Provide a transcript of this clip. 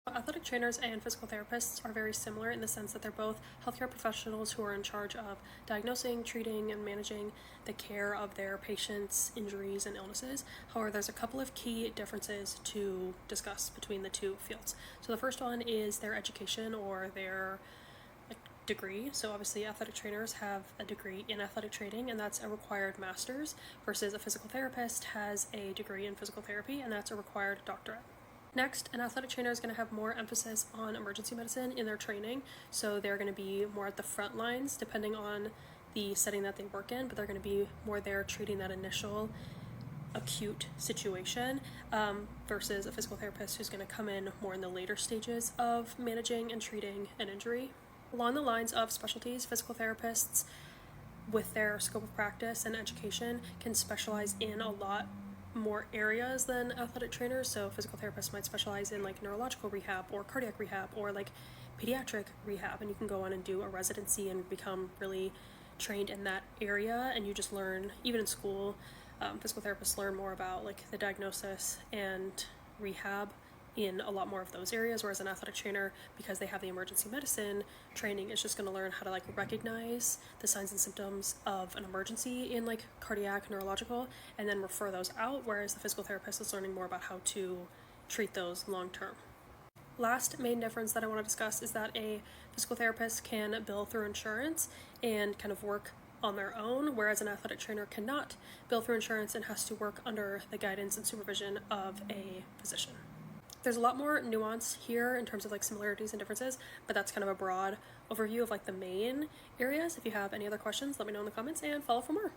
Athletic trainers and physical therapists are very similar in the sense that they're both healthcare professionals who are in charge of diagnosing, treating, and managing the care of their patients' injuries and illnesses. However, there's a couple of key differences to discuss between the two fields. So the first one is their education or their degree. So obviously athletic trainers have a degree in athletic training, and that's a required master's, versus a physical therapist has a degree in physical therapy, and that's a required doctorate. Next, an athletic trainer is going to have more emphasis on emergency medicine in their training, so they're going to be more at the front lines depending on the setting that they work in, but they're going to be more there treating that initial acute situation, versus a physical therapist who's going to come in more in the later stages of managing and treating an injury. Along the lines of specialties, physical therapists, with their scope of practice and education, can specialize in a lot more areas than athletic trainers. So physical therapists might specialize in like neurological rehab or cardiac rehab or like pediatric rehab, and you can go on and do a residency and become really trained in that area. And you just learn, even in school, physical therapists learn more about like the diagnosis and rehab in a lot more of those areas, whereas an athletic trainer, because they have the emergency medicine training, is just going to learn how to like recognize the signs and symptoms of an emergency in like cardiac, neurological, and then refer those out, whereas the physical therapist is learning more about how to treat those long term. Last main difference that I want to discuss is that a physical therapist can bill through insurance and kind of work on their own, whereas an athletic trainer cannot bill through insurance and has to work under the guidance and supervision of a physician. There's a lot more nuance here in terms of like similarities and differences, but that's kind of a broad overview of like the main areas. If you have any other questions, let me know in the comments and follow for more.